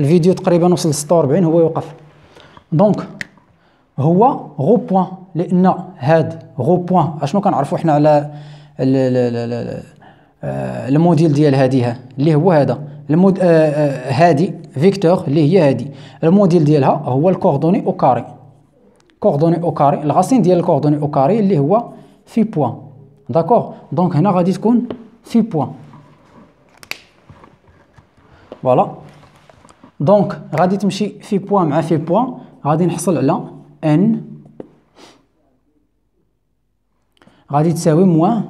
الفيديو تقريبا وصل ل 46 هو يوقف. دونك هو غو بوان، لان هاد غو بوان اشنو كنعرفوا حنا على الموديل ديال هاديها اللي هو هذا هادي فيكتور اللي هي هادي، الموديل ديالها هو الكوردوني او كاري. كوردوني او كاري الغاسين ديال الكوردوني او كاري اللي هو في بوان. داكوغ، دونك هنا غادي تكون في بوان. فوالا، دونك غادي تمشي في بوان مع في بوان، غادي نحصل على ان غادي تساوي موان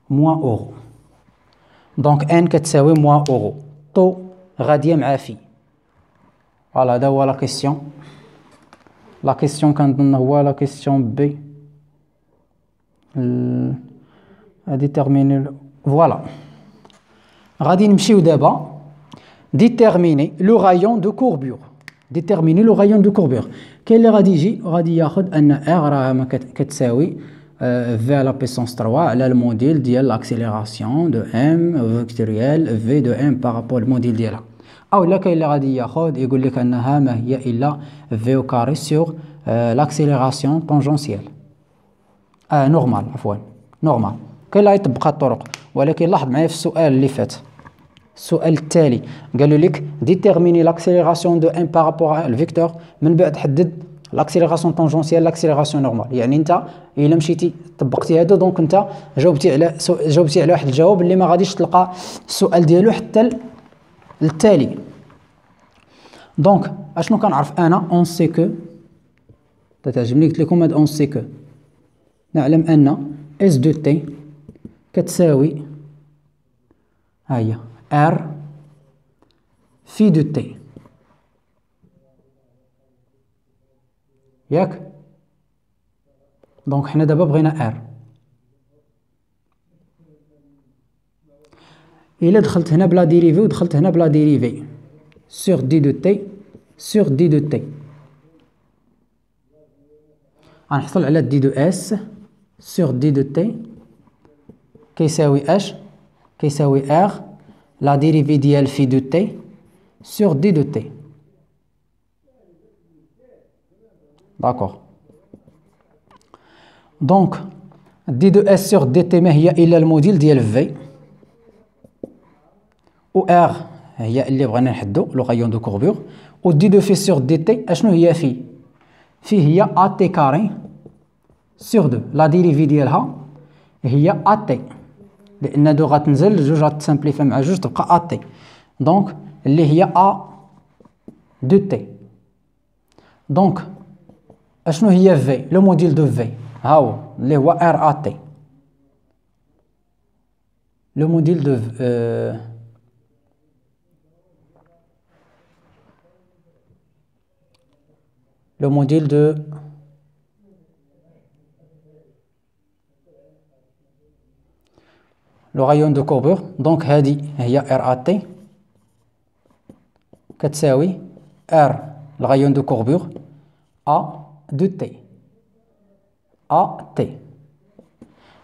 اورو. دونك ان كتساوي موان اورو، طو غاديه مع في. فوالا هذا هو لا كيسيون. لا كيسيون كنظن هو لا كيسيون بي ديتيرميني. فوالا، غادي نمشيو دابا ديتيرميني لو غايون دو كوربور. ديتيرميني لو غايون دو كوربور، كاين اللي غادي يجي غادي ياخذ ان ار راه كتساوي في على بيسونس 3 على الموديل ديال لاكسيليراسيون دو ام فيكتوريال في دو ام بارابور الموديل ديالها. او لا كاين اللي غادي ياخذ يقول لك انها ما هي الا في او كاري سور لاكسيليراسيون طونجونسيال نورمال، عفوا نورمال. كاين اللي يطبق هاد الطرق، ولكن لاحظ معايا في السؤال اللي فات، السؤال التالي قالوا لك ديتيرميني لاكسيليراسيون دو ام بارابور الفيكتور، من بعد حدد لاكسيليراسيون طونجونسيال لاكسيليراسيون نورمال. يعني انت الا مشيتي طبقتي هذا دونك انت جاوبتي على واحد الجواب اللي ما غاديش تلقى السؤال ديالو حتى التالي. دونك اشنو كنعرف انا؟ اون سي كو، تعجبني قلت لكم هاد اون سي كو، نعلم ان اس دو تي كتساوي ها هي ار في دو تي، ياك؟ دونك حنا دابا بغينا ار. الا دخلت هنا بلا ديريفي ودخلت هنا بلا ديريفي سور دي دو تي سور دي دو تي، غنحصل على دي دو اس سور دي دو تي كيساوي اش؟ كيساوي ار لا ديريفي ديال في دو تي سور دي دو تي. داكوغ، دونك دي دو اس سور دي تي ما هي الا الموديل ديال في، و ار هي اللي بغينا نحدو لو غايون دو كوربور، و دي دو في سور دي تي اشنو هي في؟ في هي ا تي كاري سور دو، لا ديريفي ديالها هي ا تي، لان دو غتنزل جوج غتسامبليفا مع جوج تبقى ا تي، دونك اللي هي ا دو تي. دونك اشنو هي في؟ لو موديل دو في ها هو اللي هو ار ا تي، لو موديل دو لو موديل دو لو غايون دو كوربور. دونك هذه هي ار ا تي كتساوي ار الغايون دو كوربور ا دو تي ا تي.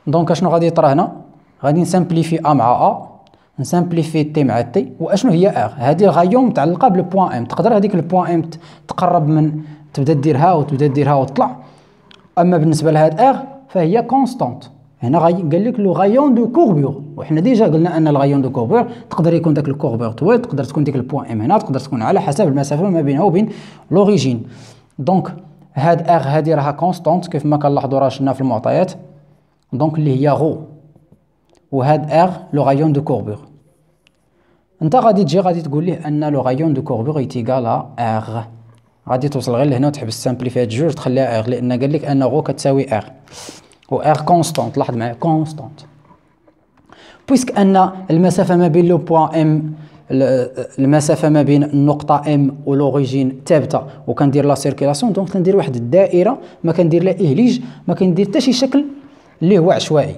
دونك اشنو غادي يطرا هنا؟ غادي نسامبليفي ا مع ا، نسامبليفي تي مع تي، واشنو هي ار؟ هذه الغايون متعلقه بالبوان ام، تقدر هذيك البوان ام تقرب من تبدا ديرها وتبدا ديرها وتطلع. اما بالنسبه لهاد ار فهي كونستانت. هنا قال لك لو غايون دو كوربور، وحنا ديجا قلنا ان الغايون دو كوربور تقدر يكون داك الكوربور طويل، تقدر تكون ديك البوان ام هنا، تقدر تكون على حسب المسافه ما بينها وبين لوريجين. دونك هاد ار هادي راها كونستانت كيف ما كنلاحظوا راه شفنا في المعطيات، دونك اللي هي غو، وهاد ار لو غايون دو كوربور. انت غادي تجي غادي تقول ليه ان لو غايون دو كوربور يتيكال ار، غادي توصل غير لهنا وتحبس سامبليفي هاد جوج تخليها ار، لان قال لك ان غو كتساوي ار، و ار كونستانت. لاحظ معايا كونستانت، بويسك ان المسافه ما بين لو بوان ام، المسافه ما بين النقطه ام ولوريجين ثابته، وكندير لا سيركيلاسيون، دونك كندير واحد الدائره ما كندير لا اهليج، ما كندير حتى شي شكل اللي هو عشوائي.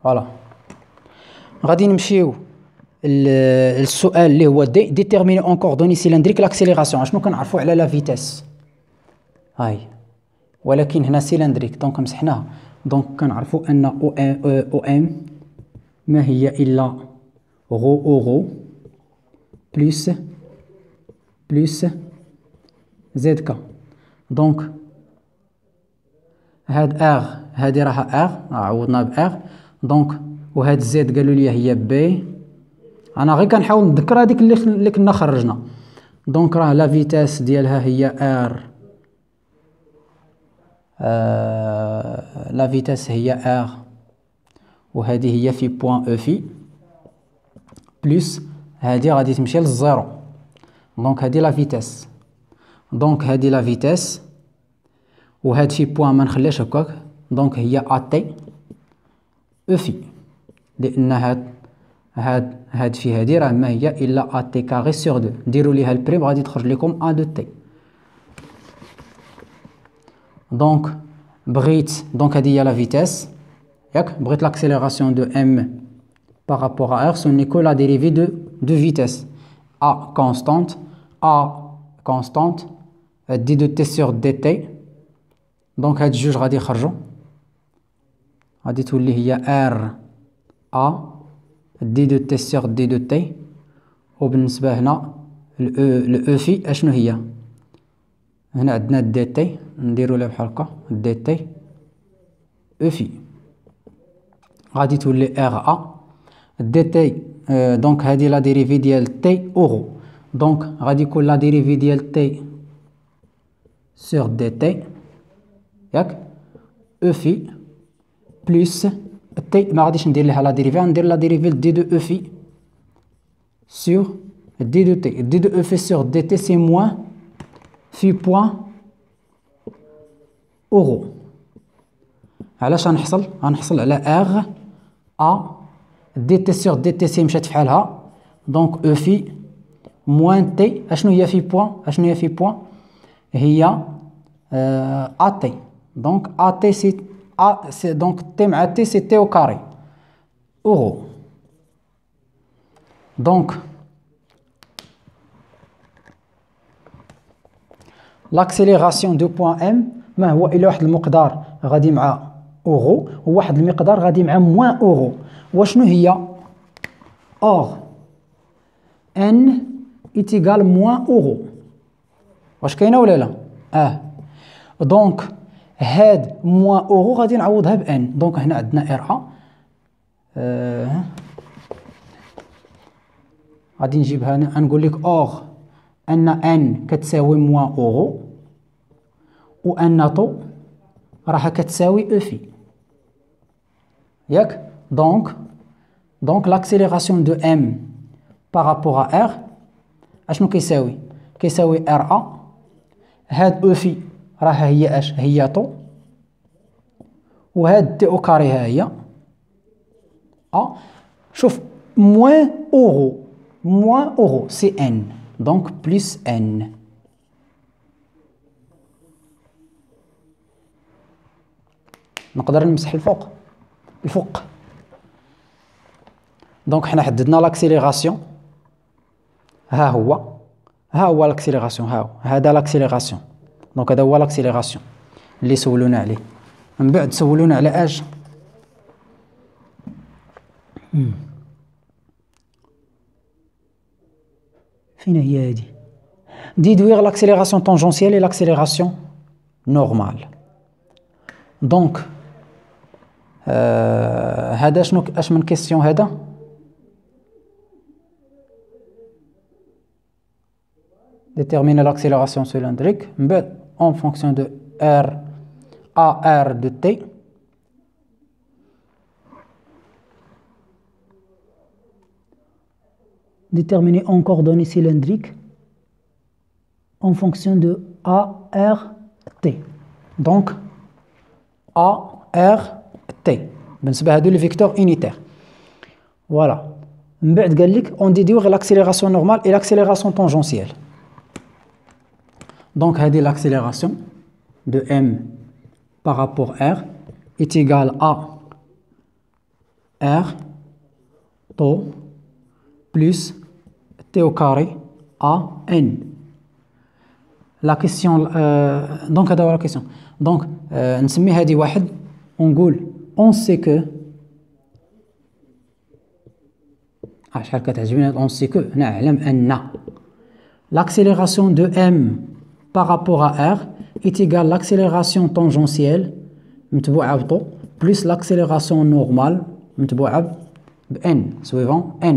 فوالا، غادي نمشيو السؤال اللي هو ديتيرميني اون كوردوني سيلندريك لاكسيليراسيون. شنو كنعرفوا على لا فيتاس؟ هاي، ولكن هنا سيلندريك دونك مسحناها. دونك كنعرفوا ان او ام ما هي الا غو او غو بلس زد كا. دونك هاد ار هادي راها ار عوضنا بار. دونك وهاد زد قالوا لي هي بي. انا غير كنحاول نذكر هذيك اللي كنا خرجنا. دونك راه لا فيتاس ديالها هي ار لا فيتاس هي ار وهذه هي في بوان او في بلس هذه غادي تمشي للزيرو. دونك هذه لا فيتاس. دونك هذه لا فيتاس وهاد في بوان ما نخليهش هكاك. دونك هي ا تي او في لان هاد في هادي راه ما هي الا ا تي كاري سور دو. ديروا ليها البريم غادي تخرج لكم ا دو تي. دونك بغيت دونك هادي هي لا فيتاس ياك. بغيت l'accélération de m par rapport à r ce n'est que la dérivée de vitesse. a constante d de t sur dt. دونك هاد الجوج غادي يخرجوا غادي تولي هي r a d de t sur d de t. وبالنسبة هنا ال e في اشنو هي؟ هنا عندنا دي تي نديرو لها بحال هكا دي تي او في غادي تولي ار ا دي تي. دونك هادي لا ديريفي ديال تي اورو. دونك غادي يكون لا ديريفي ديال تي سور دي تي ياك او في بلس تي ما غاديش ندير لها لا ديريفي غندير لا ديريفي دي دو او في سور دي دو تي. دي دو او في سور دي تي سي موان في بوان اورو. علاش غنحصل على ار ا دي تي سور دي تي سي مشات فحالها. دونك او في موان تي اشنو هي في بوان هي ا تي. دونك ا تي سي ا سي دونك تي مع تي سي تي او كاري اورو. دونك l'accélération de point m ما هو إلا واحد المقدار غادي مع اورو وواحد المقدار غادي مع موان اورو. وشنو هي؟ اور ان ايتيغال موان اورو. واش كاينه ولا لا؟ دونك هاد موان اورو غادي نعوضها بان. دونك هنا عندنا ار ا غادي نجيبها نقول لك اور ان كتساوي موان اورو وان طو راها كتساوي او في ياك. دونك l'accélération de m par rapport à r اشنو كيساوي ار ا. هاد او في راها هي اش هي طو وهاد تي او كاري ها هي شوف موان اورو سي ان. دونك بلس ان. نقدر نمسح الفوق. دونك حنا حددنا لاكسيليراسيون. ها هو لاكسيليراسيون. هذا لاكسيليراسيون. دونك هذا هو لاكسيليراسيون اللي سولونا عليه. من بعد سولونا على اش فين هي هذه؟ déduire l'accélération tangentielle et l'accélération normale. دونك هذا شنو اش من كيسيون هذا؟ déterminer l'accélération cylindrique من بعد en fonction de r a r de t déterminer en coordonnées cylindriques en fonction de a r t. donc a r t بالنسبه هادو لي فيكتور unitaire. voilà. من بعد قال لك on déduire l'accélération normale et l'accélération tangentielle. donc هذه l'accélération de m par rapport à r est égale à r tau plus t au carré à n. la question donc هذا هو la question. donc نسمي هذه واحد ونقول on sait que شحال كتعجبني هاد on sait que نعلم أن l'accélération de m par rapport à r est égale l'accélération tangentielle متبوعة بطو plus l'accélération normale متبوعة ب n suivant n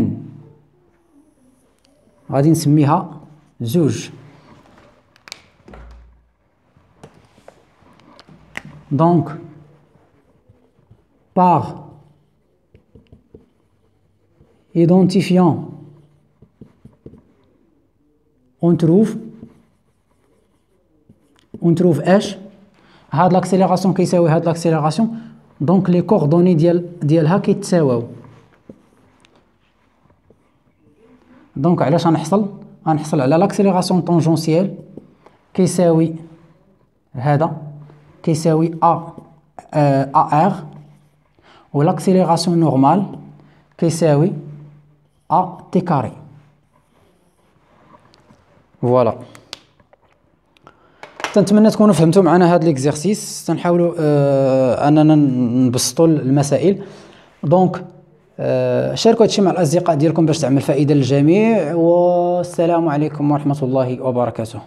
غادي نسميها زوج. Donc par identifiant on trouve اش هاد لاكسيليراسيون كيساوي هاد لاكسيليراسيون دونك لي كوردوني ديالها كيتساواو. دونك علاش غنحصل على لاكسيليراسيون طونجونسيال كيساوي هذا كيساوي ار و لاكسيليراسيون نورمال كيساوي تي كاري. فوالا تنتمنى تكونوا فهمتوا معنا هذا ليكزيرسيس. تنحاولوا اننا نبسطوا المسائل. دونك شاركوا هادشي مع الاصدقاء ديالكم باش تعمل فائده للجميع، والسلام عليكم ورحمه الله وبركاته.